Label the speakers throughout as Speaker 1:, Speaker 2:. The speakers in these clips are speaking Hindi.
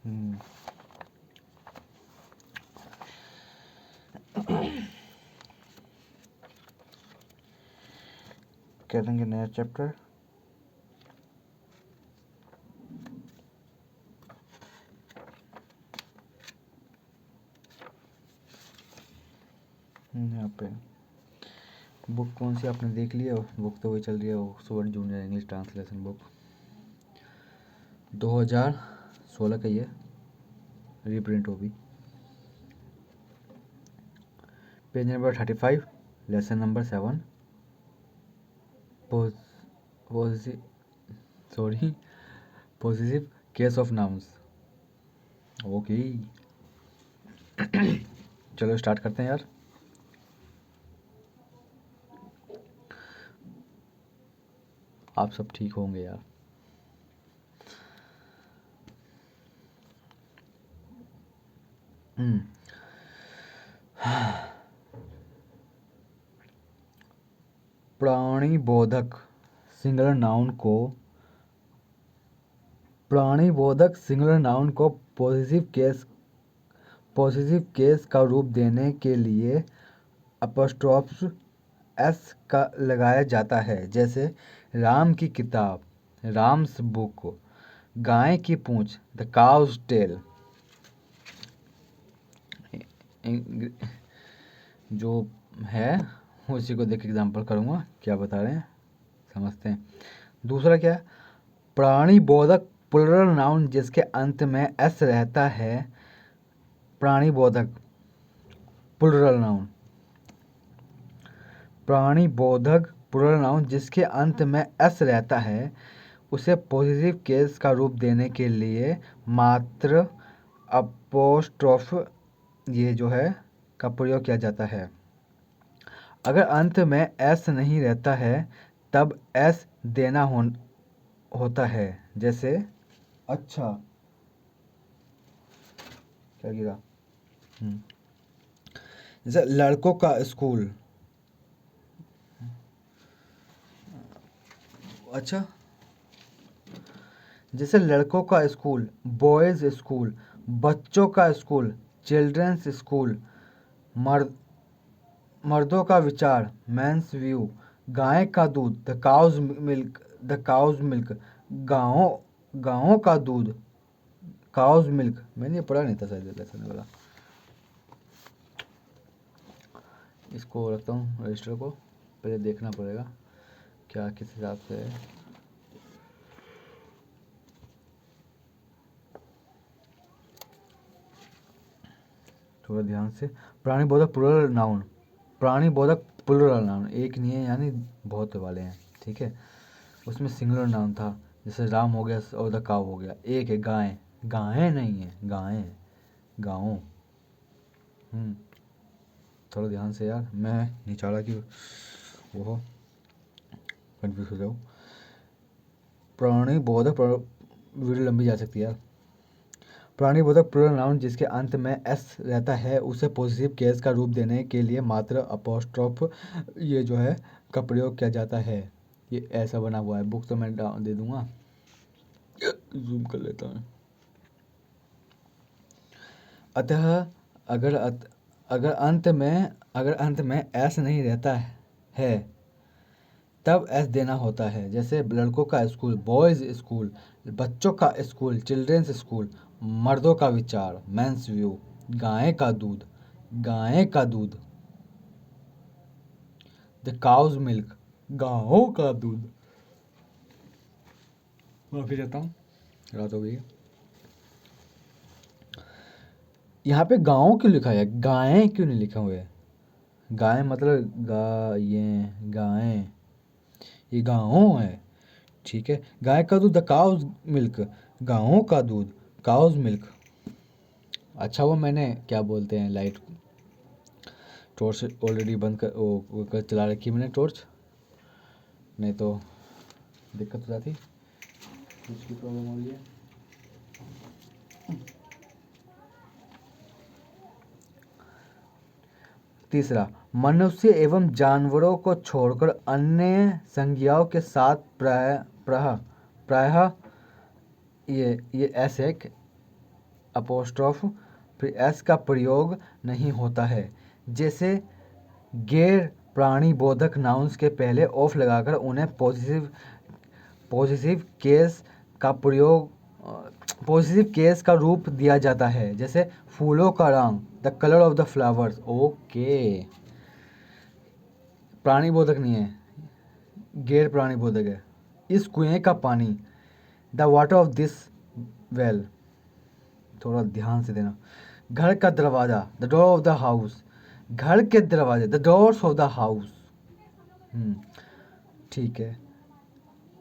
Speaker 1: हम्म, कह देंगे नया चैप्टर। यहाँ पे बुक कौन सी आपने देख लिया? बुक तो वही चल रही है, Oxford junior English translation book 2016 का, ये रीप्रिंट हो भी। Page number 35, lesson number 7, sorry, positive case of nouns. Okay, चलो स्टार्ट करते हैं यार। आप सब ठीक होंगे यार। प्राणिबोधक सिंगुलर नाउन को पॉजिटिव केस का रूप देने के लिए अपॉस्ट्रोफ एस का लगाया जाता है, जैसे राम की किताब, राम्स बुक, गाय की पूंछ, द काउज टेल। जो है उसी को देख एग्जांपल करूँगा, क्या बता रहे हैं समझते हैं। दूसरा क्या है? प्राणिबोधक प्लुरल नाउन जिसके अंत में एस रहता है। प्राणिबोधक प्लुरल नाउन जिसके अंत में एस रहता है, उसे पॉजिटिव केस का रूप देने के लिए मात्र अपोस्ट्रोफ ये जो है का प्रयोग किया जाता है। अगर अंत में एस नहीं रहता है तब एस देना होता है, जैसे अच्छा क्या गिरा, जैसे लड़कों का स्कूल। अच्छा, जैसे लड़कों का स्कूल, बॉयज़ स्कूल, बच्चों का स्कूल, चिल्ड्रंस स्कूल, मर्दों का विचार, मेंस व्यू, गाय का दूध, द काउज मिल्क, गाँवों का दूध, काउज मिल्क। मैंने ये पढ़ा नहीं था शायद लेसन वाला। इसको रखता हूँ रजिस्टर को, पहले देखना पड़ेगा क्या किस हिसाब से है। थोड़ा ध्यान से। प्राणिबोधक प्लुरल नाउन एक नहीं है, यानी बहुत वाले हैं, ठीक है। उसमें सिंगुलर नाउन था, जैसे राम हो गया और द काव हो गया। एक है गाय, गायें नहीं है, गायें, गाँव। थोड़ा ध्यान से यार, मैं नहीं चाह रहा कि वो कंफ्यूज हो जाऊँ। प्राणिबोधक वीडियो लंबी जा सकती है यार। प्राणिबोधक प्लुरल नाउन जिसके अंत में एस रहता है, उसे पॉजिटिव केस का रूप देने के लिए मात्र अपोस्ट्रोफ ये जो है का प्रयोग किया जाता है। ये ऐसा बना हुआ है, बुक तो मैं दे दूंगा, जूम कर लेता हूँ। अतः अगर अंत में एस नहीं रहता है तब एस देना होता है, जैसे लड़कों का स्कूल, बॉयज़ स्कूल, बच्चों का स्कूल, चिल्ड्रंस स्कूल, मर्दों का विचार, मेंस व्यू, गाय का दूध, द काउज मिल्क, गायों का दूध। माफी चाहता हूँ, रात हो गई है। यहाँ पे गाँव क्यों लिखा है, गायें क्यों नहीं लिखा हुआ है? गाय मतलब गायें, ये गाँव है, ठीक है। गाय का दूध, द काउज मिल्क, गायों का दूध, काउज मिल्क। अच्छा वो मैंने क्या बोलते हैं लाइट टॉर्च ऑलरेडी बंद कर चला रखी मैंने टॉर्च, नहीं तो दिक्कत हो जाती, उसकी प्रॉब्लम हो रही है। तीसरा, मनुष्य एवं जानवरों को छोड़कर अन्य संज्ञाओं के साथ प्रायः ये ऐसे अपोस्ट्रोफ फिर एस का प्रयोग नहीं होता है। जैसे गैर प्राणी बोधक नाउन्स के पहले ऑफ लगाकर उन्हें पॉजिटिव केस का प्रयोग पॉजिटिव केस का रूप दिया जाता है। जैसे फूलों का रंग, the colour of the flowers. Okay, प्राणी बोधक नहीं है, गैर प्राणी बोधक है। इस कुएं का पानी, the water of this well. थोड़ा ध्यान से देना। घर का दरवाज़ा, the door of the house. घर के दरवाजे, the doors of the house. ठीक है,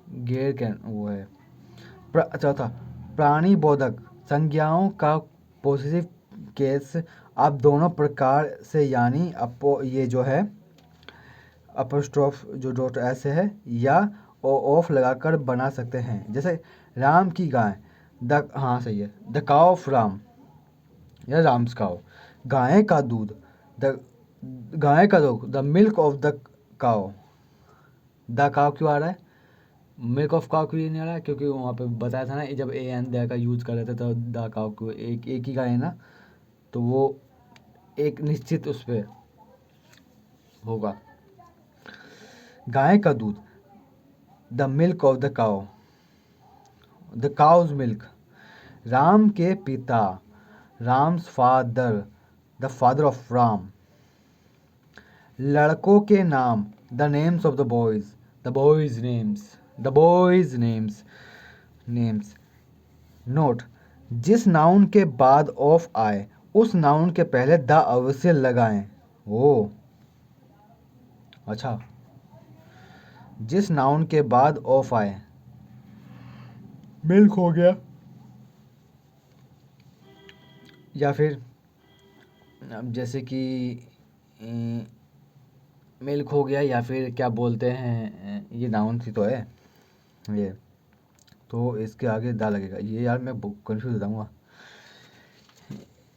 Speaker 1: गैर कैन वो है। चौथा, प्राणी बोधक संज्ञाओं का पॉजिटिव केस आप दोनों प्रकार से यानी ये जो है अपोस्ट्रोफ जो डॉट ऐसे है या ऑफ लगाकर बना सकते हैं। जैसे राम की गाय, द हाँ सही है, द काउ ऑफ राम या राम्स काउ। गाय का दूध, द गाय का दूध, the milk of the cow. The cow क्यों आ रहा है, मिल्क ऑफ काउ क्यों नहीं आ रहा है? क्योंकि वहाँ पे बताया था ना, जब ए एन द का यूज़ कर रहे थे तो द काउ को एक ही गाय है ना, तो वो एक निश्चित उस पर होगा। गाय का दूध, the milk of the cow, the cow's milk. Ram के पिता, Ram's father, the father of Ram. लड़कों के नाम, the names of the boys, the boys' names, the boys' names names. Note, जिस नाउन के बाद ऑफ आए उस नाउन के पहले द अवश्य लगाएं। ओ अच्छा, जिस नाउन के बाद ऑफ आए, मिल्क हो गया, या फिर अब जैसे कि मिल्क हो गया, या फिर क्या बोलते हैं, ये नाउन सी तो है ये, तो इसके आगे दा लगेगा। ये यार मैं कंफ्यूज हो जाऊँगा।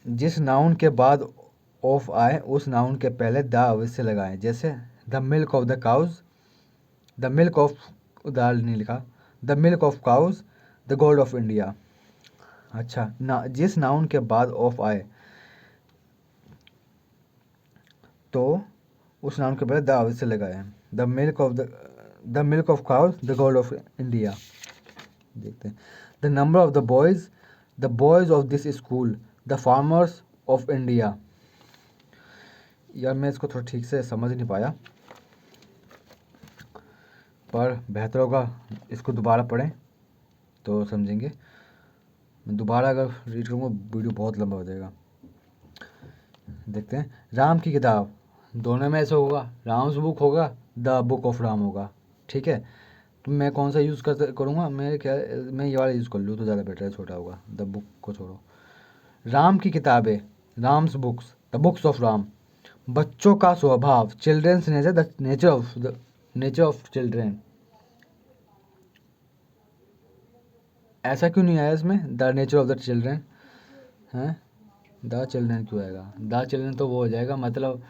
Speaker 1: जिस नाउन के बाद ऑफ आए उस नाउन के पहले द अवश्य लगाएं। जैसे the milk of the cows, the milk of, दाल नहीं लिखा, the milk of cows, the gold of India. अच्छा ना, जिस नाउन के बाद ऑफ आए तो उस नाउन के पहले द अवश्य लगाएं। The milk of cows, the gold of India. देखते हैं। The number of the boys of this school, the farmers of India. यार मैं इसको थोड़ा ठीक से समझ नहीं पाया, पर बेहतर होगा इसको दोबारा पढ़ें तो समझेंगे। मैं दोबारा अगर रीड करूँगा वीडियो बहुत लंबा हो जाएगा। देखते हैं। राम की किताब, दोनों में ऐसे होगा, राम्स बुक होगा, द बुक ऑफ राम होगा। ठीक है, तो मैं कौन सा यूज़ करूँगा, मैं ये वाला यूज़ कर लूँ तो ज़्यादा बेटर है, छोटा होगा, द बुक को छोड़ो। राम की किताबें, Ram's books, the books of Ram. बच्चों का स्वभाव, children's nature, the nature of children. ऐसा क्यों नहीं आया इसमें, the nature of the children हैं, द चिल्ड्रेन क्यों आएगा? द चिल्ड्रेन तो वो हो जाएगा, मतलब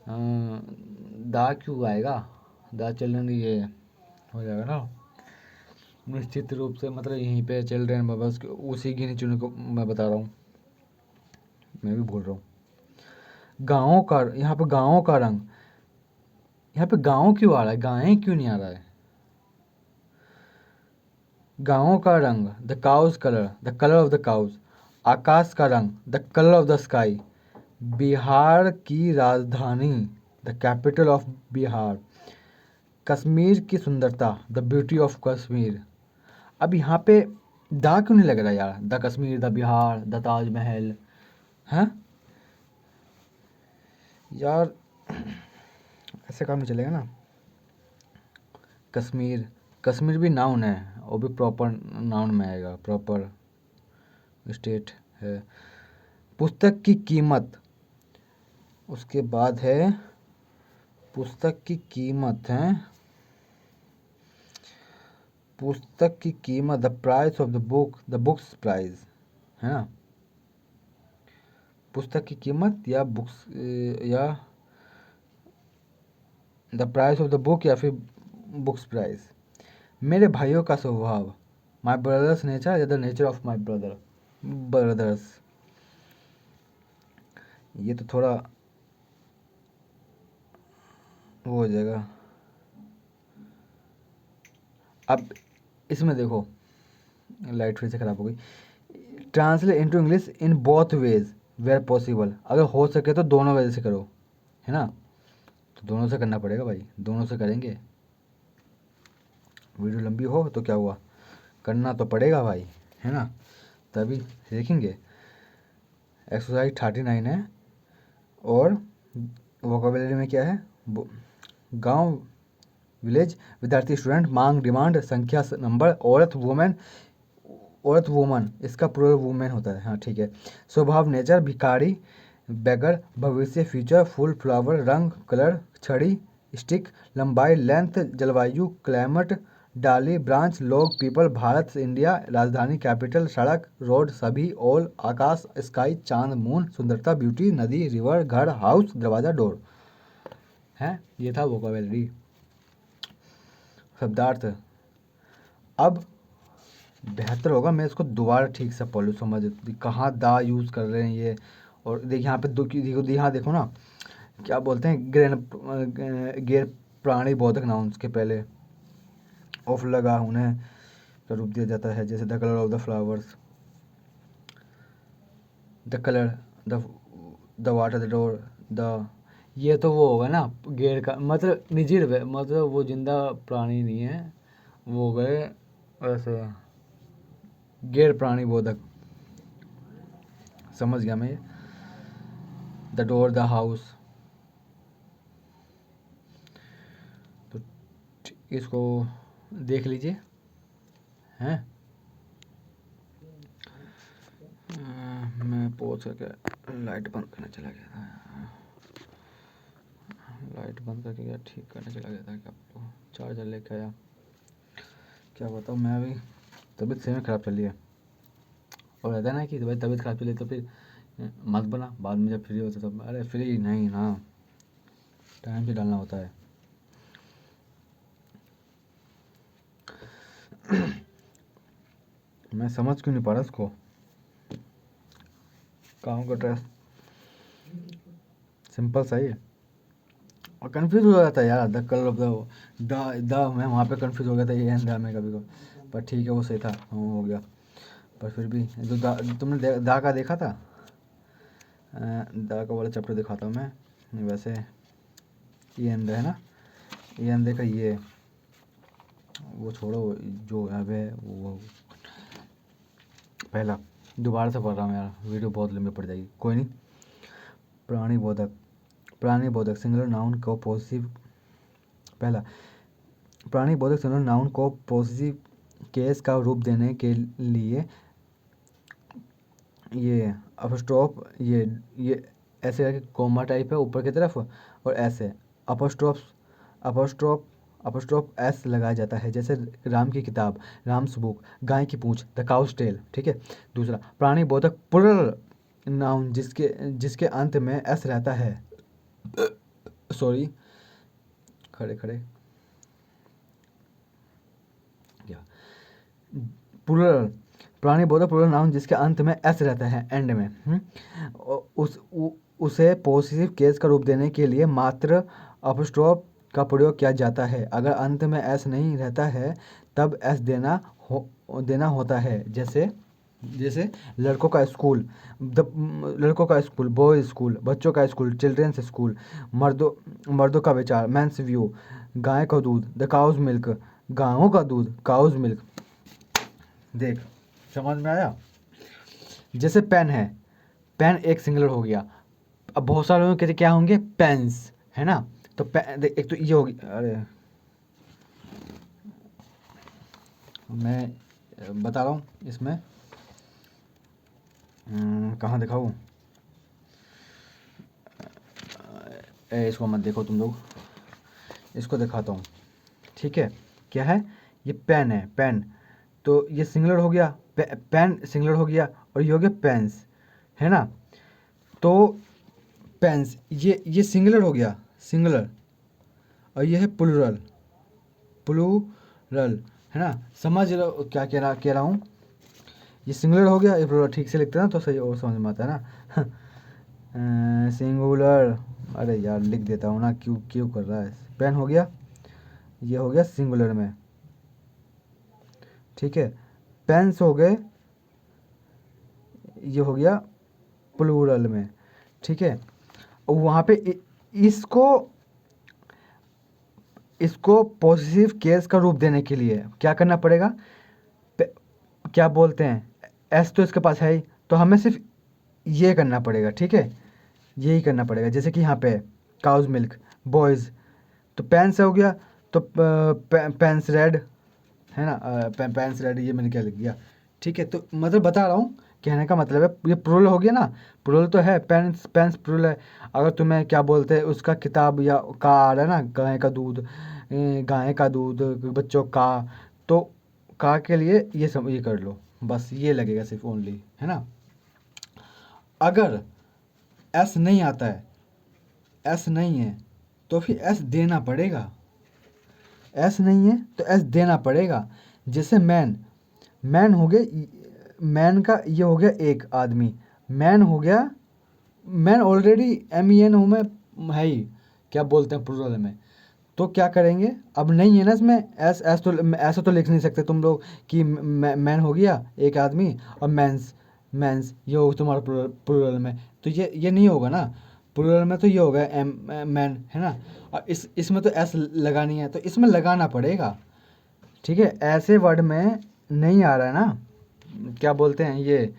Speaker 1: द क्यों आएगा, द चिल्ड्रेन ये हो जाएगा ना निश्चित रूप से, मतलब यहीं पे चिल्ड्रेन बस उसी गिने चुने को मैं बता रहा हूँ, मैं भी भूल रहा हूँ। गाँव का, यहाँ पे गाँव का रंग, यहाँ पे गाँव क्यों आ रहा है, गायें क्यों नहीं आ रहा है? गाँवों का रंग, the cause colour, the colour of the cows. आकाश का रंग, the colour of the sky. Bihar की राजधानी, the capital of Bihar. Kashmir की सुंदरता, द ब्यूटी ऑफ कश्मीर। अब यहाँ पे दा क्यों नहीं लग रहा यार, the Kashmir, the Bihar, the Taj Mahal, हैं यार, ऐसे काम नहीं चलेगा ना। कश्मीर, कश्मीर भी नाउन है, वो भी प्रॉपर नाउन में आएगा, प्रॉपर स्टेट है। पुस्तक की कीमत, उसके बाद है पुस्तक की कीमत है, पुस्तक की कीमत, the price of the book, the books price, है ना। पुस्तक की कीमत या बुक्स या the price of the book या फिर बुक्स प्राइस। मेरे भाइयों का स्वभाव, माई ब्रदर्स नेचर या the nature of my brothers. ये तो थोड़ा वो हो जाएगा। अब इसमें देखो, लाइट फिर से ख़राब हो गई। Translate into English in both ways where possible, अगर हो सके तो दोनों वजह से करो, है ना। तो दोनों से करना पड़ेगा भाई, दोनों से करेंगे। वीडियो लंबी हो तो क्या हुआ, करना तो पड़ेगा भाई, है ना, तभी सीखेंगे। एक्सरसाइज 39 है। और वोकेबलरी में क्या है, गांव, विलेज, विद्यार्थी, स्टूडेंट, मांग, डिमांड, संख्या, नंबर, औरत, वुमेन, औरत वुमन, इसका प्लूरल वुमेन होता है, हाँ ठीक है। स्वभाव नेचर, भिखारी, बेगर, भविष्य फ्यूचर, फूल फ्लावर, रंग कलर, छड़ी स्टिक, लंबाई लेंथ, जलवायु क्लाइमेट, डाली ब्रांच, लोग पीपल, भारत इंडिया, राजधानी कैपिटल, सड़क रोड, सभी, ऑल, आकाश स्काई, चांद मून, सुंदरता ब्यूटी, नदी रिवर, घर हाउस, दरवाज़ा डोर, है। ये था वोकेबलरी, शब्दार्थ। अब बेहतर होगा मैं इसको दोबारा ठीक से पढ़ लूँ, समझ कहाँ दा यूज़ कर रहे हैं ये। और देखिए यहाँ पे दो की देखो, यहाँ देखो ना, क्या बोलते हैं, गैर प्राणी बोधक नाउन्स के पहले ऑफ लगा उन्हें का रूप दिया जाता है, जैसे the colour of the flowers, the colour, the the water, the door, the, ये तो वो होगा ना गैर का मतलब निजीर मतलब वो जिंदा प्राणी नहीं है, वो हो गए ऐसे गैर प्राणी बोधक, समझ गया मैं ये। द डोर, द हाउस, तो इसको देख लीजिए, हैं। मैं पहुँच करके लाइट बंद करने चला गया था, लाइट बंद करके क्या ठीक करने चला गया था, क्या चार्जर लेके आया, क्या बताऊँ मैं अभी, तबीयत सही में ख़राब चल रही है। और रहता है ना कि भाई तबीयत ख़राब चली तो फिर मत बना, बाद में जब फ्री होता तब, अरे फ्री नहीं ना, टाइम से डालना होता है। मैं समझ क्यों नहीं पा रहा इसको, काम का ड्रेस सिंपल सही है, और कंफ्यूज हो जाता है यार, द कलर ऑफ द मैं वहाँ पे कंफ्यूज हो गया था, ये एंड द में कभी को, पर ठीक है वो सही था, हाँ हो गया। पर फिर भी जो दा, तुमने दा का देखा था, दा का वाला चैप्टर दिखाता हूँ मैं वैसे, ये एंड है ना, ये एंड देखा, ये वो छोड़ो, जो यहाँ पे वो पहला, दोबारा से पढ़ रहा हूँ यार, वीडियो बहुत लंबी पड़ जाएगी, कोई नहीं। प्राणी बोधक, प्राणी बोधक सिंगुलर नाउन को पॉजिटिव, पहला, प्राणी बोधक सिंगुलर नाउन को पॉजिटिव केस का रूप देने के लिए ये अपस्ट्रोफ, ये ऐसे करके कोमा टाइप है ऊपर की तरफ, और ऐसे अपस्ट्रोफ, अपस्ट्रोफ अपस्ट्रोफ एस लगाया जाता है, जैसे राम की किताब, राम्स बुक, गाय की पूंछ, द काउस टेल, ठीक है। दूसरा, प्राणी बोधक प्लुरल नाउन जिसके जिसके अंत में एस रहता है, सॉरी, खड़े खड़े क्या, प्लुरल, प्राणी बोधक प्लुरल नाउन जिसके अंत में एस रहता है, एंड में, उसे पॉजिटिव केस का रूप देने के लिए मात्र अपस्ट्रोफ का प्रयोग किया जाता है। अगर अंत में एस नहीं रहता है तब एस देना होता है, जैसे जैसे लड़कों का स्कूल, लड़कों का स्कूल, बॉयज स्कूल, बच्चों का स्कूल, चिल्ड्रेंस स्कूल, मर्दों का विचार, मेंस व्यू, गाय का दूध, द काउज मिल्क, गायों का दूध, काउज मिल्क। देख, समझ में आया। जैसे पेन है, पेन एक सिंगुलर हो गया, अब बहुत सारे लोग कहते क्या होंगे, पेन्स, है ना। तो एक तो ये होगी, अरे मैं बता रहा हूँ इसमें, कहाँ दिखाऊँ, इसको मत देखो तुम लोग, इसको दिखाता हूँ, ठीक है। क्या है, ये पेन है, पेन, तो ये सिंगुलर हो गया, पेन सिंगुलर हो गया, और ये हो गया पेन्स, है ना। तो पेन्स, ये सिंगुलर हो गया, सिंगुलर, और ये है प्लुरल, प्लूरल, है ना। समझ लो क्या कह रहा हूँ, ये सिंगुलर हो गया, ये प्लूरल, ठीक से लिखते हैं ना तो सही और समझ में आता है ना। सिंगुलर, अरे यार लिख देता हूँ ना, क्यों क्यों कर रहा है। पेन हो गया, ये हो गया सिंगुलर में, ठीक है। पेन्स हो गए, ये हो गया प्लूरल में, ठीक है। वहाँ पे इसको इसको पॉजिटिव केस का रूप देने के लिए क्या करना पड़ेगा, क्या बोलते हैं, एस तो इसके पास है ही, तो हमें सिर्फ ये करना पड़ेगा, ठीक है, यही करना पड़ेगा। जैसे कि यहाँ पे काउज मिल्क, बॉयज़, तो पेन्स हो गया, तो पेन्स रेड है ना, पेन्स रेड, ये मैंने क्या लिख दिया, ठीक है। तो मतलब बता रहा हूँ, कहने का मतलब है ये प्लूरल हो गया ना, प्लूरल तो है, पेन्स पेन्स प्लूरल है। अगर तुम्हें क्या बोलते हैं उसका किताब या का आ रहा है ना, गाय का दूध बच्चों का, तो का के लिए ये सब ये कर लो, बस ये लगेगा सिर्फ ओनली, है ना। अगर एस नहीं आता है, एस नहीं है, तो फिर एस देना पड़ेगा, एस नहीं है तो एस देना पड़ेगा। जैसे मैन, मैन हो गया, मैन का ये हो गया एक आदमी, मैन हो गया, man already M E N हूँ मैं, है ही, क्या बोलते हैं प्लूरल में, तो क्या करेंगे, अब नहीं है ना इसमें एस, एस तो ऐसा तो लिख नहीं सकते तुम लोग कि मैन हो गया एक आदमी और मैंस, मैंस ये हो तुम्हारा प्लूरल में, तो ये नहीं होगा ना, प्लूरल में तो ये होगा एम मैन, है ना। और इसमें तो एस लगानी है, तो इसमें लगाना पड़ेगा, ठीक है। ऐसे वर्ड में नहीं आ रहा है ना, क्या बोलते हैं ये,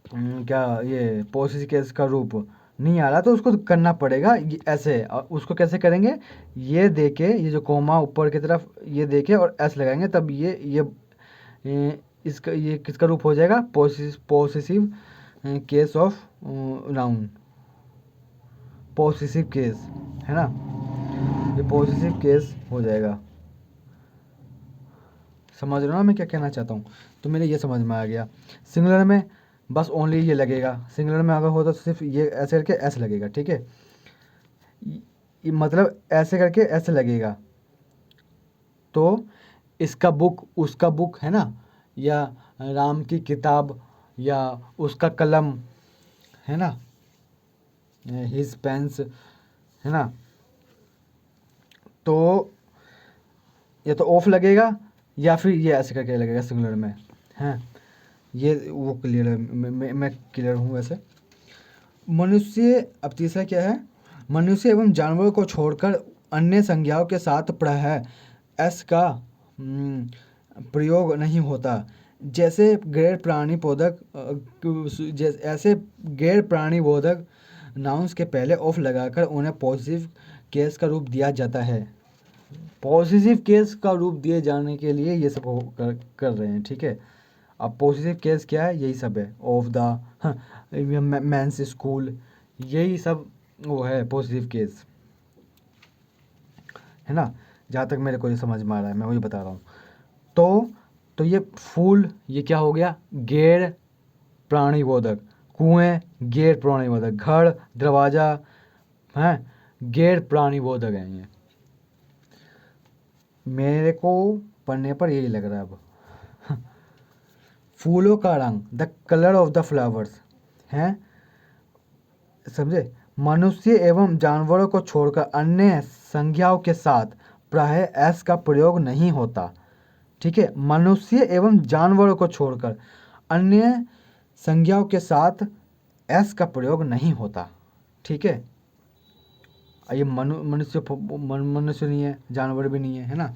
Speaker 1: क्या ये पोसिस केस का रूप नहीं आ रहा, तो उसको करना पड़ेगा ऐसे। और उसको कैसे करेंगे, ये देके, ये जो कोमा ऊपर की तरफ ये देके और एस लगाएंगे, तब इसका ये किसका रूप हो जाएगा, possessive case of noun, possessive case, है ना, ये पोसेसिव केस हो जाएगा। समझ रहे हो ना मैं क्या कहना चाहता हूँ, तो मेरे ये समझ में आ गया। सिंगुलर में बस ओनली ये लगेगा, सिंगुलर में अगर हो तो सिर्फ ये ऐसे करके ऐसे लगेगा, ठीक है, मतलब ऐसे करके ऐसे लगेगा। तो इसका बुक, उसका बुक, है ना, या राम की किताब, या उसका कलम, है ना, हिज पेंस, है ना, तो ये तो ऑफ लगेगा, या फिर ये ऐसे करके लगेगा सिंगुलर में, हैं। ये वो क्लियर है, मैं क्लियर हूँ वैसे। मनुष्य, अब तीसरा क्या है, मनुष्य एवं जानवरों को छोड़कर अन्य संज्ञाओं के साथ प्रत्यय एस का प्रयोग नहीं होता। जैसे गैर प्राणी बोधक ऐसे गैर प्राणी बोधक नाउन्स के पहले ऑफ लगाकर उन्हें पॉजिटिव केस का रूप दिया जाता है। पॉजिटिव केस का रूप दिए जाने के लिए ये सब कर रहे हैं, ठीक है। अब पॉजिटिव केस क्या है, यही सब है, ऑफ द मेंस स्कूल, यही सब वो है पॉजिटिव केस, है ना। जहाँ तक मेरे को ये समझ में आ रहा है मैं वही बता रहा हूँ। तो ये फूल, ये क्या हो गया, गैर प्राणीबोधक, कुएं गैर प्राणीबोधक, घर दरवाजा है गैर प्राणीबोधक है ये, मेरे को पढ़ने पर यही लग रहा है अब। फूलों का रंग, the colour of the flowers, हैं, समझे। मनुष्य एवं जानवरों को छोड़कर अन्य संज्ञाओं के साथ प्रायः एस का प्रयोग नहीं होता, ठीक है। मनुष्य एवं जानवरों को छोड़कर अन्य संज्ञाओं के साथ एस का प्रयोग नहीं होता, ठीक है। ये मनुष्य नहीं है, जानवर भी नहीं है, है ना,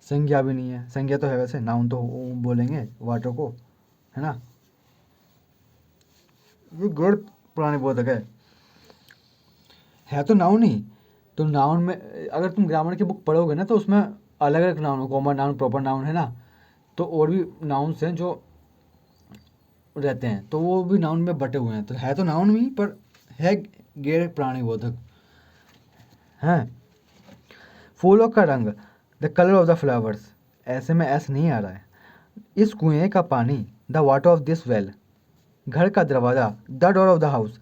Speaker 1: संज्ञा भी नहीं है, संज्ञा तो है वैसे, नाउन तो बोलेंगे वाटर को, है ना। ये गैर प्राणीबोधक है तो नाउन ही। तो नाउन में अगर तुम ग्रामर की बुक पढ़ोगे ना, तो उसमें अलग अलग noun, common noun, proper noun, है ना, तो और भी नाउन्स हैं जो रहते हैं, तो वो भी नाउन में बटे हुए हैं, तो है तो नाउन भी, पर है गैर प्राणीबोधक, हैं। फूलों का रंग, the colour of the flowers, ऐसे में एस नहीं आ रहा है। इस कुएं का पानी, the water of this well, घर का दरवाज़ा, the door of the house.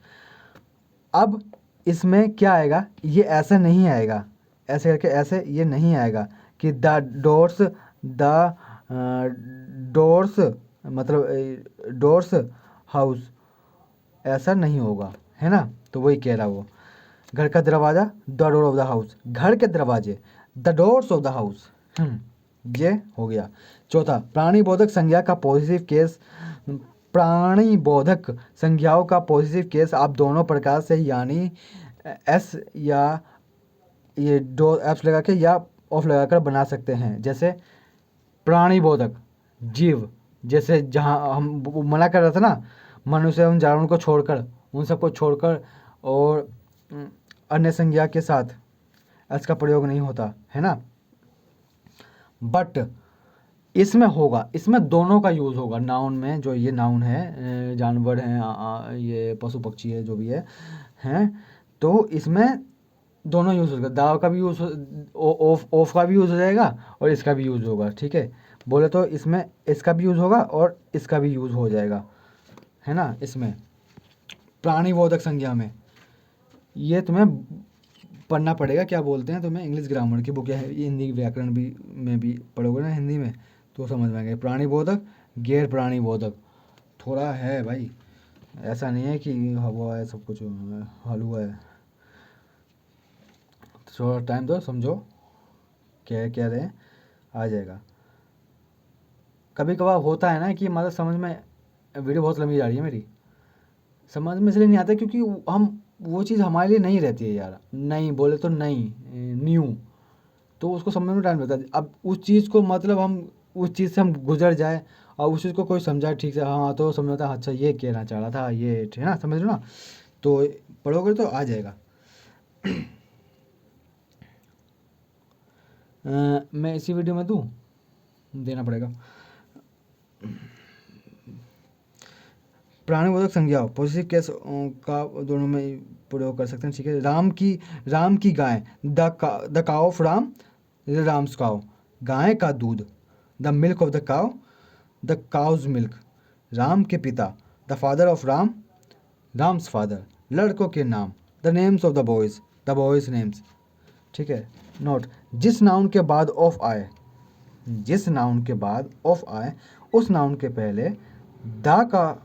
Speaker 1: अब इसमें क्या आएगा, ये ऐसे नहीं आएगा, ऐसे करके ऐसे ये नहीं आएगा कि द डोर्स, द डोर्स, मतलब डोर्स हाउस, ऐसा नहीं होगा, है ना। तो वही कह रहा वो। घर का दरवाज़ा, the door of the house, घर के दरवाजे, the doors of the house. ये हो गया। चौथा, प्राणी बोधक संज्ञा का पॉजिटिव केस। प्राणी बोधक संज्ञाओं का पॉजिटिव केस आप दोनों प्रकार से, यानी एस या ये दो एप्स लगा के या ऑफ लगाकर बना सकते हैं। जैसे प्राणी बोधक, जीव, जैसे जहाँ हम वो मना कर रहे थे ना, मनुष्य उन जानवरों को छोड़कर, उन सबको छोड़कर, और अन्य संज्ञा के साथ एस का प्रयोग नहीं होता, है ना। बट इसमें होगा, इसमें दोनों का यूज़ होगा। नाउन में जो ये नाउन है, जानवर हैं, ये पशु पक्षी है, जो भी है, हैं, तो इसमें दोनों यूज़ होगा। दाव का भी यूज़, ऑफ का भी यूज़ हो जाएगा और इसका भी यूज़ होगा, ठीक है। बोले तो इसमें इसका भी यूज़ होगा और इसका भी यूज़ हो जाएगा, है ना। इसमें प्राणीबोधक संज्ञा में ये तुम्हें पढ़ना पड़ेगा, क्या बोलते हैं, तुम्हें इंग्लिश ग्रामर की बुक है, हिंदी व्याकरण भी में भी पढ़ोगे ना हिंदी में, तो समझ में आएगा। प्राणीबोधक, गैर प्राणीबोधक, थोड़ा है भाई, ऐसा नहीं है कि हवा है सब कुछ हलवा है। थोड़ा टाइम दो, समझो क्या कह रहे हैं, आ जाएगा। कभी कभार होता है ना कि मतलब समझ में, वीडियो बहुत लंबी जा रही है मेरी, समझ में इसलिए नहीं आता क्योंकि हम वो चीज़ हमारे लिए नहीं रहती है यार, नहीं बोले तो नहीं, न्यू, तो उसको समझने में टाइम लगता है। अब उस चीज़ को मतलब हम उस चीज़ से हम गुजर जाए और उस चीज़ को कोई समझाए ठीक से, हाँ तो समझ आता है, अच्छा ये कहना चाह रहा था, ये है ना, समझ लो ना, तो पढ़ोगे तो आ जाएगा। मैं इसी वीडियो में दूँ, देना पड़ेगा। प्राणीबोधक संज्ञाओं पॉजिटिव केस का दोनों में प्रयोग कर सकते हैं, ठीक है। राम की गाय, the cow of Ram, Ram's cow, गाय का दूध, the milk of the cow, the cow's milk. Ram के पिता, the father of Ram, Ram's father. लड़कों के नाम, the names of the boys names, ठीक है। नोट, जिस नाउन के बाद ऑफ आए, जिस नाउन के बाद ऑफ आए उस नाउन के पहले द का,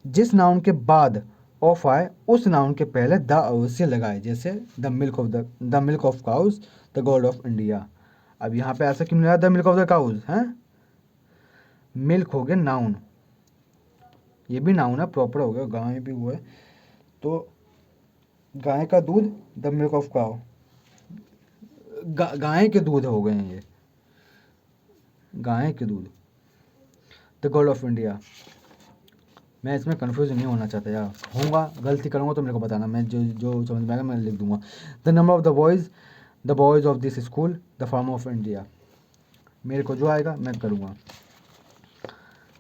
Speaker 1: जिस नाउन के बाद ऑफ आए उस नाउन के पहले द अवश्य लगाए। जैसे the milk of cows, the god of India. अब यहाँ पे ऐसा क्यों लगा the milk of the cows, हैं, मिल्क हो गया नाउन, ये भी नाउन है, प्रॉपर हो गया, गाय भी हुआ है, तो गाय का दूध, द मिल्क ऑफ काउ, गाय के दूध हो गए हैं ये, गाय के दूध, द गॉड ऑफ इंडिया। मैं इसमें कंफ्यूज नहीं होना चाहता यार, होऊंगा गलती करूँगा तो मेरे को बताना, मैं जो जो समझ में आएगा मैं लिख दूंगा। The number of the boys of this school, the form of India. मेरे को जो आएगा मैं करूँगा।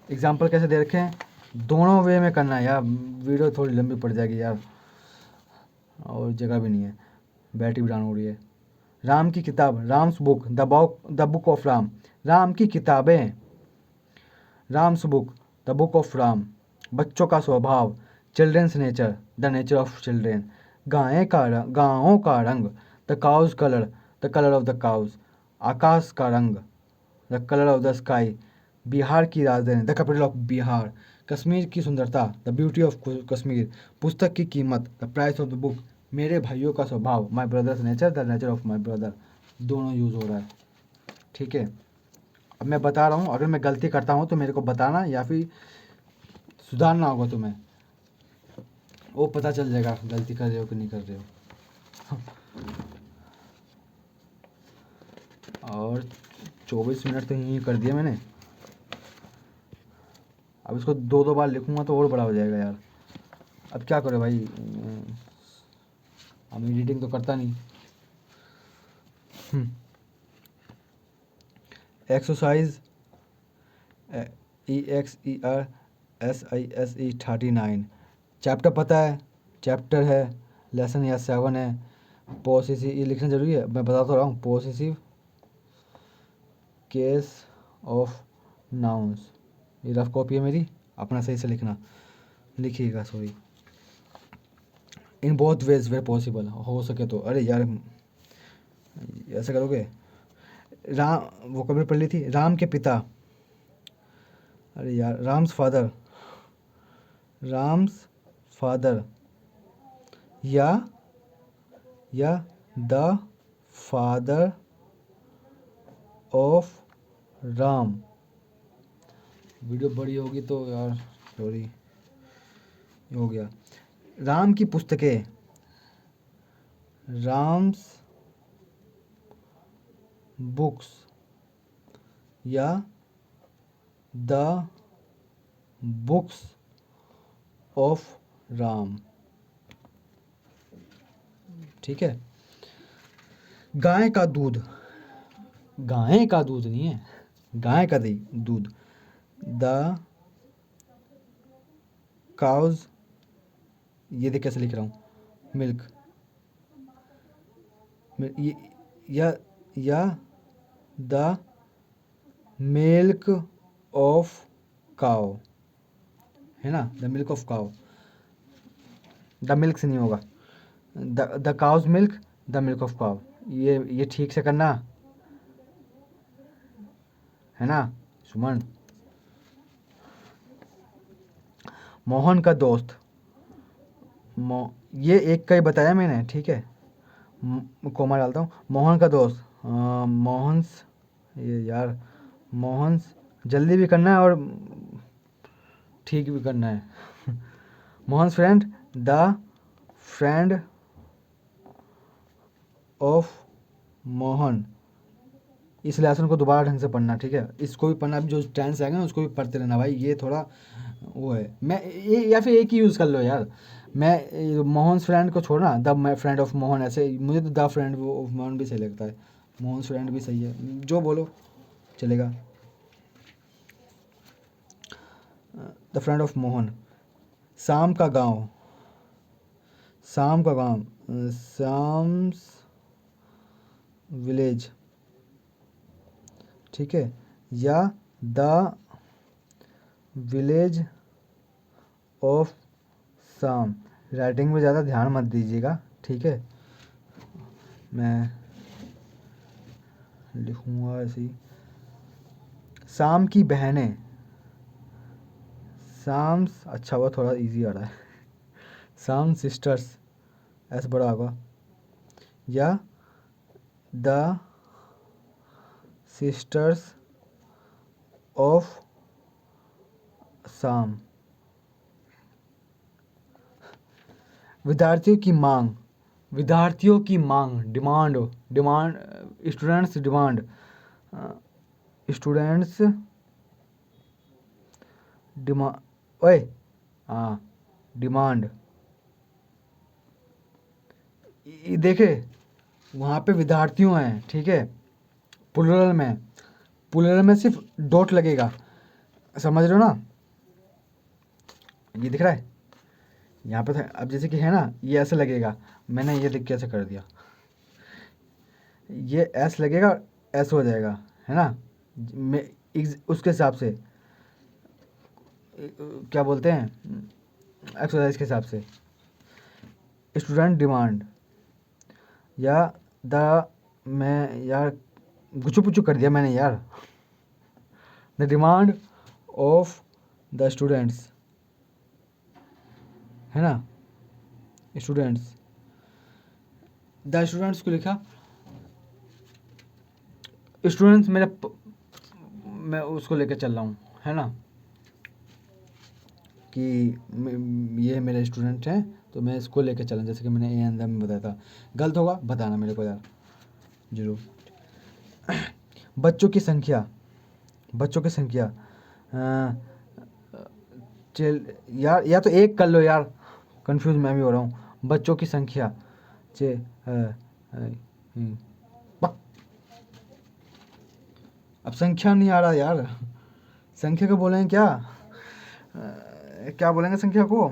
Speaker 1: एग्जाम्पल कैसे दे रखे हैं, दोनों वे में करना है यार, वीडियो थोड़ी लंबी पड़ जाएगी यार, और जगह भी नहीं है, बैटरी भी डाउन हो रही है। राम की किताब, Ram's book, the book of Ram, Ram की किताबें, Ram's book, the book of Ram. बच्चों का स्वभाव, children's nature, the nature of children. गायों का रंग, the cause colour, the colour of the cows. आकाश का रंग, the colour of the sky. Bihar की राजधानी, the capital of Bihar. Kashmir की सुंदरता, द ब्यूटी ऑफ कश्मीर। पुस्तक की कीमत, the price of the book. मेरे भाइयों का स्वभाव, my brothers nature, the nature of my brother. दोनों यूज़ हो रहा है, ठीक है। अब मैं बता रहा हूँ, अगर मैं गलती करता हूँ तो मेरे को बताना या फिर सुधारना होगा तुम्हें, वो पता चल जाएगा गलती कर रहे हो कि नहीं कर रहे हो। और 24 मिनट तो यहीं कर दिया मैंने, अब इसको दो दो बार लिखूंगा तो और बड़ा हो जाएगा यार। अब क्या करो भाई, अब एडिटिंग तो करता नहीं। एक्सरसाइज EXERCISE 39, चैप्टर पता है, चैप्टर है, लेसन या 7 है। पॉसेसिव, ये लिखना जरूरी है, मैं बता तो रहा हूँ, पॉसेसिव केस ऑफ नाउन्स। ये रफ कॉपी है मेरी, अपना सही से लिखना, लिखिएगा sorry. In both ways where possible, हो सके तो। अरे यार ऐसा करोगे, राम, वो कभी पढ़ ली थी, राम के पिता, अरे यार राम्स फादर, राम्स फादर, या the father of Ram. Video बड़ी होगी तो यार सॉरी, हो गया। राम की पुस्तकें, राम्स बुक्स, या द बुक्स ऑफ राम। ठीक है। गाय का दूध, गाय का दूध नहीं है, गाय का दही दूध। द काउज, ये देख कैसे लिख रहा हूँ, मिल्क, या द मिल्क ऑफ काउ, है ना, the milk of cow. The milk से नहीं होगा, the cow's milk, the milk of cow. ये ठीक से करना, है ना सुमन। मोहन का दोस्त, ये एक का ही बताया मैंने, ठीक है, कोमा डालता हूँ। मोहन का दोस्त, मोहन्स, ये यार मोहन्स, जल्दी भी करना है और ठीक भी करना है। Mohan's friend, the friend of Mohan. इस लेसन को दोबारा ढंग से पढ़ना, ठीक है, इसको भी पढ़ना, अभी जो टेंस आएगा ना उसको भी पढ़ते रहना भाई, ये थोड़ा वो है। मैं ये या फिर एक ही यूज़ कर लो यार, मैं मोहन फ्रेंड को छोड़ना, the my friend of Mohan, ऐसे मुझे तो द फ्रेंड ऑफ मोहन भी सही लगता है, मोहन फ्रेंड भी सही है, जो बोलो चलेगा। The friend of Mohan. शाम का गांव, शाम का गांव, शाम्स विलेज, ठीक है, या द विलेज ऑफ शाम। राइटिंग में ज़्यादा ध्यान मत दीजिएगा, ठीक है, मैं लिखूँगा ऐसे ही। शाम की बहनें, शाम्स, अच्छा हुआ थोड़ा इजी आ रहा है, शाम सिस्टर्स, ऐसे बड़ा होगा, या द सिस्टर्स ऑफ शाम। विद्यार्थियों की मांग, विद्यार्थियों की मांग, demand, demand, students demand, students demand, ओए हाँ डिमांड। ये देखे वहाँ पे विद्यार्थियों हैं, ठीक है, प्लुरल में, प्लुरल में सिर्फ डॉट लगेगा, समझ रहे हो ना, ये दिख रहा है यहाँ पे था, अब जैसे कि है ना ये ऐसे लगेगा, मैंने ये देख के ऐसे कर दिया, ये एस लगेगा, एस हो जाएगा, है ना, मैं उसके हिसाब से क्या बोलते हैं, एक्सरसाइज के हिसाब से। स्टूडेंट डिमांड, या द, मैं यार गुचू पुचू कर दिया मैंने यार, the demand of the students, है ना, स्टूडेंट्स, द स्टूडेंट्स को लिखा, स्टूडेंट्स मेरा मैं उसको लेकर चल रहा हूँ, है ना, कि ये मेरे स्टूडेंट हैं तो मैं इसको लेकर चला, जैसे कि मैंने ए अंदर में बताया था, गलत होगा बताना मेरे को यार जरूर। बच्चों की संख्या, बच्चों की संख्या, चल यार, या तो एक कर लो यार, कंफ्यूज मैं भी हो रहा हूँ। बच्चों की संख्या, चे बक, अब संख्या नहीं आ रहा यार, संख्या को बोलेंगे क्या, क्या बोलेंगे संख्या को,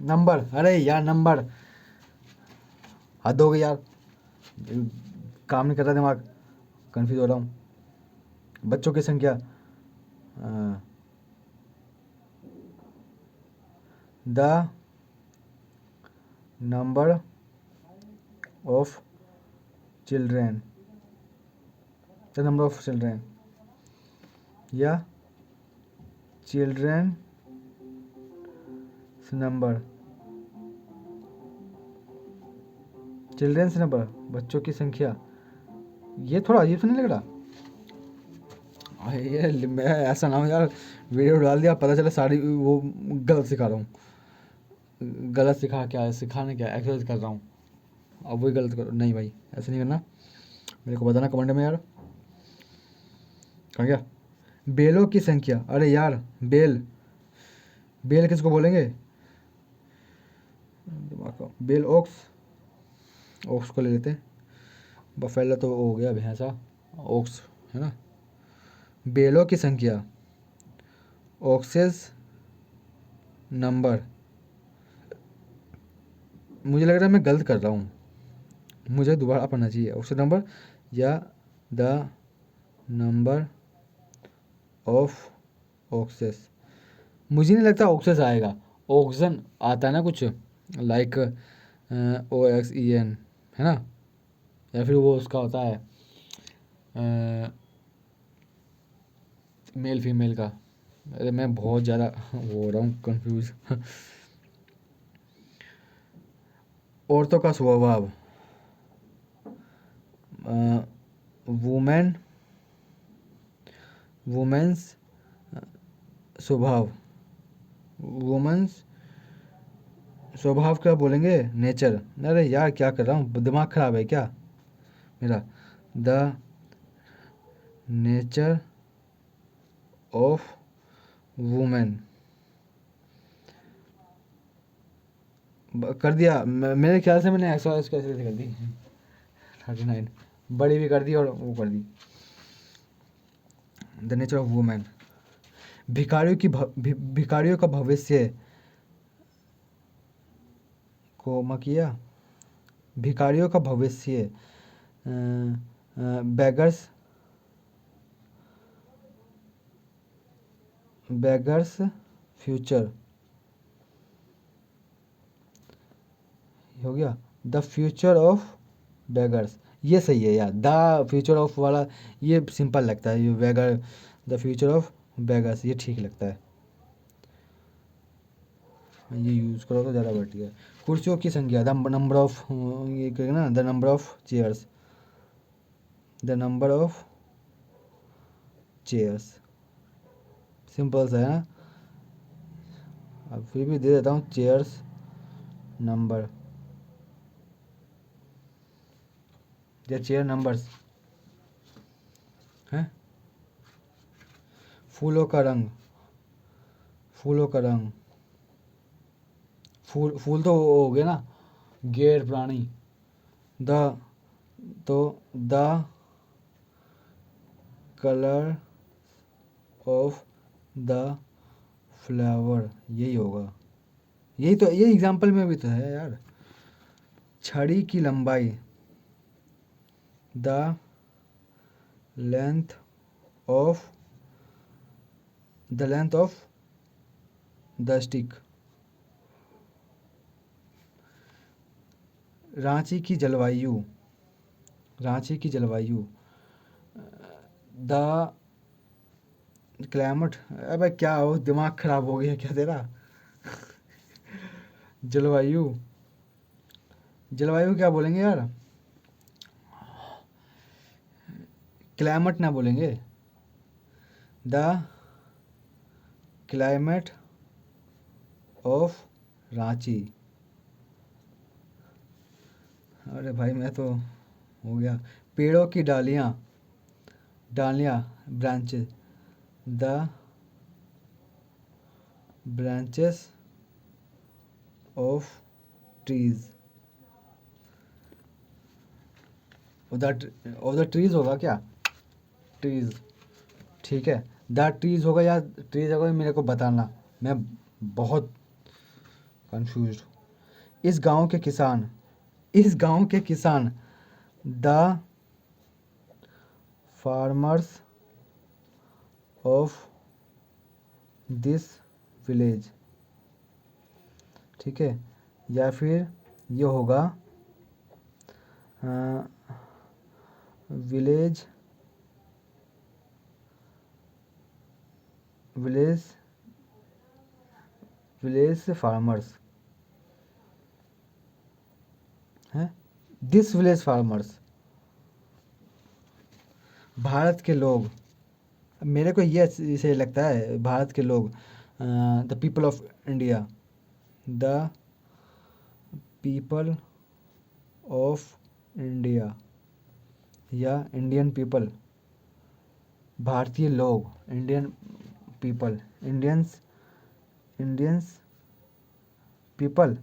Speaker 1: नंबर, अरे यार नंबर, हद हो गई यार, काम नहीं कर रहा दिमाग, कंफ्यूज हो रहा हूँ। बच्चों की संख्या, the number of children, the number of children, या चिल्ड्रेन नंबर, चिल्ड्रेंस नंबर, बच्चों की संख्या। ये थोड़ा अजीब सा नहीं लग रहा? ये मैं ऐसा ना हो यार, वीडियो डाल दिया पता चला सारी वो गलत सिखा रहा हूँ। गलत सिखा क्या है, सिखाने क्या, एक्सरसाइज कर रहा हूँ, अब वही गलत करो। नहीं भाई ऐसा नहीं करना, मेरे को बताना कमेंट में यार। कहाँ गया? बेलों की संख्या। अरे यार बेल, बेल किसको बोलेंगे? दिमाग को, बेल ओक्स, ओक्स को ले लेते हैं। बफेलो तो हो गया भैंसा, ओक्स है ना। बेलों की संख्या, ओक्सेस नंबर। मुझे लग रहा है मैं गलत कर रहा हूँ, मुझे दोबारा पढ़ना चाहिए। ऑक्सेस नंबर या द नंबर ऑफ ऑक्सेस। मुझे नहीं लगता ऑक्सेस आएगा, ऑक्सन आता है ना कुछ, लाइक OXEN है ना, या फिर वो उसका होता है मेल फीमेल का। अरे मैं बहुत ज़्यादा हो रहा हूँ कंफ्यूज। औरतों का स्वभाव, वुमेन, वुमेन्स स्वभाव, वुमेन्स स्वभाव क्या बोलेंगे? नेचर। अरे यार क्या कर रहा हूँ, दिमाग खराब है क्या मेरा? द नेचर ऑफ वुमेन कर दिया। मेरे ख्याल से मैंने एक्सरसाइज कैसे कर दी। 39 बड़ी भी कर दी और वो कर दी। The nature of women. भिखारियों का भविष्य को किया। भिखारियों का भविष्य, बेगर्स, बेगर्स फ्यूचर हो गया। द फ्यूचर ऑफ बेगर्स, ये सही है यार, द फ्यूचर ऑफ वाला ये सिंपल लगता है, ये बेगर, द फ्यूचर ऑफ बेगर्स ये ठीक लगता है, ये यूज़ करो तो ज़्यादा बढ़िया है। कुर्सियों की संख्या, द नंबर ऑफ, ये कहेंगे ना, the number of chairs, the number of chairs, simple सा है ना। अब फिर भी दे देता हूँ चेयर्स नंबर या चेयर नंबर्स हैं। फूलों का रंग, फूलों का रंग, फूल, फूल तो वो हो गया ना, गैर प्राणी। द, तो the colour of the flower, यही होगा, यही तो, ये एग्जाम्पल में भी तो है यार। छड़ी की लंबाई, the length of, the length of the stick. Ranchi की जलवायु, रांची की जलवायु, द क्लाइमेट। अबे क्या हो, दिमाग खराब हो गया क्या तेरा? जलवायु, जलवायु क्या बोलेंगे यार, क्लाइमेट ना बोलेंगे, द क्लाइमेट ऑफ रांची। अरे भाई मैं तो हो गया। पेड़ों की डालियाँ, डालियाँ branches, the branches of trees. The trees होगा क्या? ट्रीज, ठीक है। द ट्रीज होगा या ट्रीज होगा, मेरे को बताना, मैं बहुत कंफ्यूज हूँ। इस गांव के किसान, इस गांव के किसान, the farmers of this village, ठीक है। या फिर ये होगा विलेज, विलेज विलेज से फार्मर्स हैं, दिस विलेज फार्मर्स, भारत के लोग, मेरे को ये सही लगता है, भारत के लोग, the people of India, the people of India या इंडियन पीपल, भारतीय लोग, Indian people, Indians, Indians people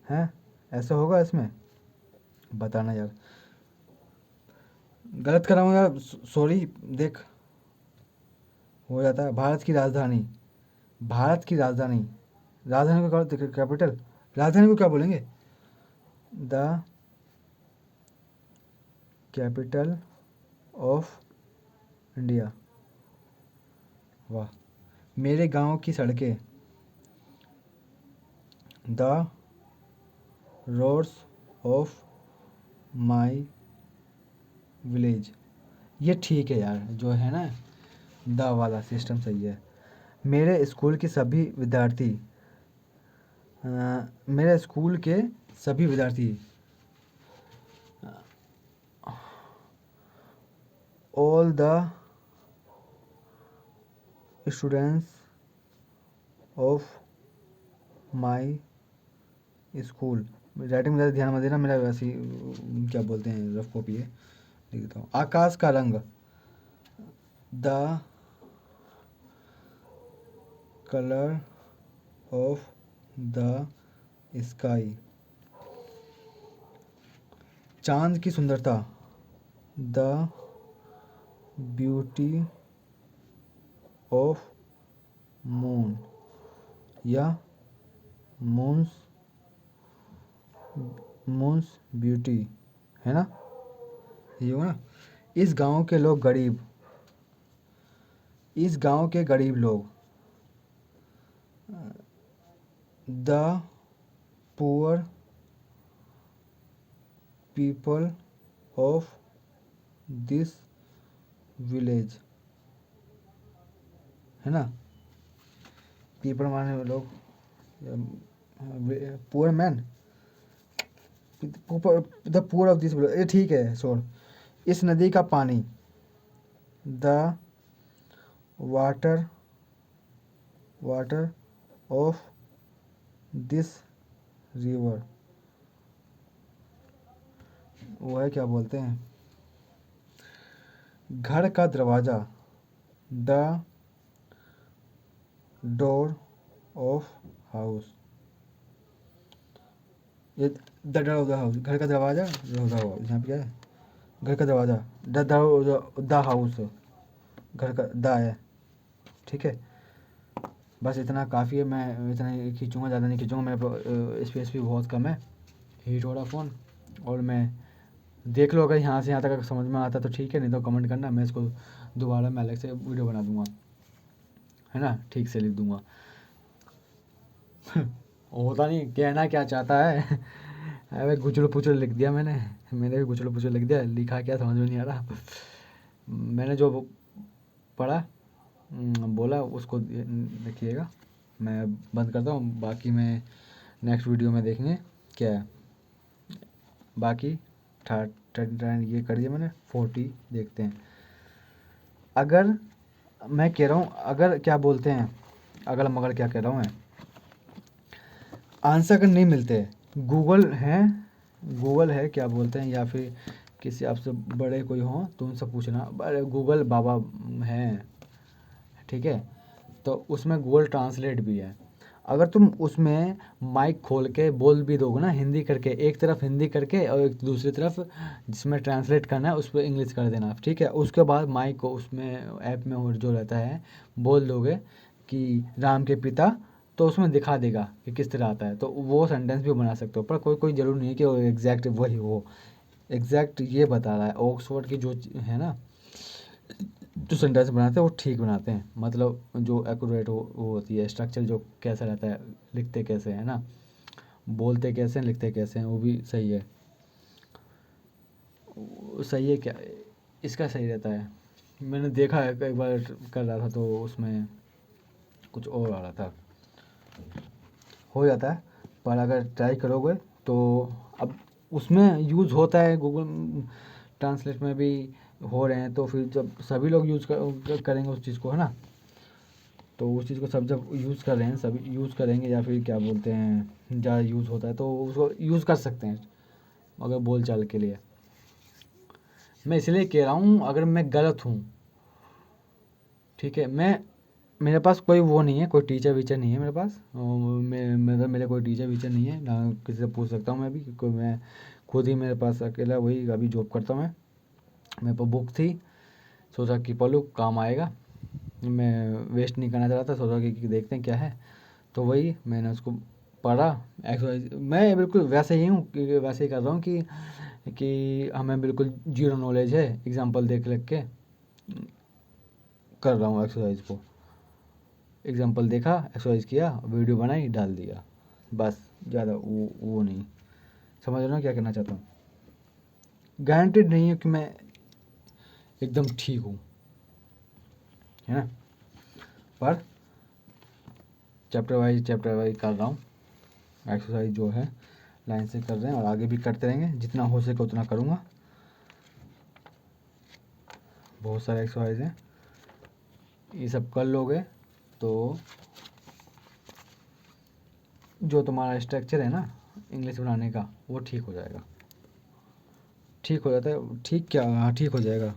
Speaker 1: हैं, ऐसा होगा इसमें, बताना यार, गलत कर रहा हूँ यार, सॉरी, देख, हो जाता है। भारत की राजधानी, भारत की राजधानी, राजधानी को क्या, कैपिटल, राजधानी को क्या बोलेंगे, द कैपिटल ऑफ इंडिया, वाह। मेरे गांव की सड़कें, the roads of my village, ये ठीक है यार, जो है ना, द वाला सिस्टम सही है। मेरे स्कूल के सभी विद्यार्थी, मेरे स्कूल के सभी विद्यार्थी, all the students of my school, writing में ज़्यादा ध्यान मत देना, मेरा वैसे क्या बोलते हैं, रफ कॉपी है, लिख देता हूँ। आकाश का रंग, the colour of the sky, चांद की सुंदरता, द ब्यूटी ऑफ मून या मून्स, मून्स ब्यूटी, है ना, ये हो ना। इस गांव के लोग गरीब, इस गांव के गरीब लोग, the poor people of this village, है ना, पीपल माने लोग, poor man, the poor of this village, ये ठीक है, छोड़। इस नदी का पानी, the water, water of this river, वो है क्या बोलते हैं, घर का दरवाज़ा, द डोर ऑफ हाउस, ये the door of the house, घर का दरवाज़ा, यहाँ पे क्या है, घर का दरवाज़ा, द हाउस, घर का द है, ठीक है। बस इतना काफ़ी है, मैं इतना ही खींचूंगा, ज़्यादा नहीं खींचूंगा, मेरे स्पेस भी बहुत कम है, हीट हो रहा फ़ोन। और मैं देख लो, अगर यहाँ से यहाँ तक अगर समझ में आता तो ठीक है, नहीं तो कमेंट करना, मैं इसको दोबारा मैं अलग से वीडियो बना दूंगा, है ना, ठीक से लिख दूंगा। होता नहीं, कहना क्या चाहता है। अरे गुचड़ पुचड़ लिख दिया मैंने भी गुचड़ पुचड़ लिख दिया, लिखा क्या समझ में नहीं आ रहा। मैंने जो पढ़ा, बोला, उसको देखिएगा। मैं बंद करता हूँ, बाकी मैं नेक्स्ट वीडियो में देखेंगे क्या है। बाकी 39 ये कर दिया मैंने, 40 देखते हैं। अगर मैं कह रहा हूँ, अगर क्या बोलते हैं, अगल मगल क्या कह रहा हूँ मैं, आंसर अगर नहीं मिलते, गूगल है, गूगल है क्या बोलते हैं, या फिर किसी आपसे बड़े कोई हों तो उनसे पूछना, अरे गूगल बाबा हैं, ठीक है, तो उसमें गूगल ट्रांसलेट भी है। अगर तुम उसमें माइक खोल के बोल भी दोगे ना, हिंदी करके, एक तरफ हिंदी करके और एक दूसरी तरफ जिसमें ट्रांसलेट करना है उस पर इंग्लिश कर देना, ठीक है। उसके बाद माइक को उसमें ऐप में और जो रहता है बोल दोगे कि राम के पिता, तो उसमें दिखा देगा कि किस तरह आता है, तो वो सेंटेंस भी बना सकते हो। पर कोई कोई ज़रूरी नहीं है कि वो एग्जैक्ट वही हो, एग्जैक्ट ये बता रहा है, ऑक्सफोर्ड की जो है ना, जो सेंटेंस बनाते हैं वो ठीक बनाते हैं, मतलब जो एक्यूरेट हो वो होती है, स्ट्रक्चर जो कैसा रहता है, लिखते कैसे है ना, बोलते कैसे हैं, लिखते कैसे हैं, वो भी सही है। सही है क्या, इसका सही रहता है। मैंने देखा है कई बार कर रहा था तो उसमें कुछ और आ रहा था, हो जाता है। पर अगर ट्राई करोगे तो अब उसमें यूज़ होता है, गूगल ट्रांसलेट में भी हो रहे हैं, तो फिर जब सभी लोग करेंगे उस चीज़ को, है ना, तो उस चीज़ को सब जब यूज़ कर रहे हैं, सभी यूज़ करेंगे, या फिर क्या बोलते हैं, ज़्यादा यूज़ होता है तो उसको यूज़ कर सकते हैं अगर बोल चाल के लिए। मैं इसलिए कह रहा हूँ अगर मैं गलत हूँ, ठीक है, मेरे पास कोई वो नहीं है, कोई टीचर वीचर नहीं है मेरे पास, मेरे कोई टीचर वीचर नहीं है ना, किसी से पूछ सकता हूँ मैं भी, कोई मैं खुद ही, मेरे पास अकेला वही अभी जॉब करता हूँ मैं। मेरे पास बुक थी, सोचा कि पढ़ूँ, काम आएगा, मैं वेस्ट नहीं करना चाह रहा था, सोचा कि देखते हैं क्या है, तो वही मैंने उसको पढ़ा। एक्सरसाइज मैं बिल्कुल वैसे ही हूँ कि वैसे ही कर रहा हूँ कि हमें बिल्कुल जीरो नॉलेज है, एग्जांपल देख लिख के कर रहा हूँ एक्सरसाइज को। एग्जांपल देखा, एक्सरसाइज किया, वीडियो बनाई, डाल दिया, बस। ज़्यादा वो नहीं, समझ रहे हो क्या कहना चाहता हूँ। गारंटेड नहीं है कि मैं एकदम ठीक हूँ, है ना, पर चैप्टर वाइज कर रहा हूँ एक्सरसाइज, जो है लाइन से कर रहे हैं और आगे भी करते रहेंगे, जितना हो सके उतना करूँगा। बहुत सारे एक्सरसाइज हैं, ये सब कर लोगे तो जो तुम्हारा स्ट्रक्चर है ना इंग्लिश बनाने का, वो ठीक हो जाएगा। ठीक हो जाता है, ठीक क्या, हाँ ठीक हो जाएगा,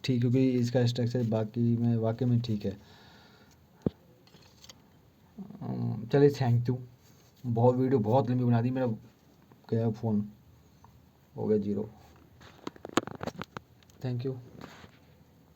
Speaker 1: ठीक, क्योंकि इसका स्ट्रक्चर बाकी में वाकई में ठीक है। चलिए, थैंक यू। बहुत वीडियो बहुत लंबी बना दी, मेरा क्या फ़ोन हो गया जीरो। Thank you.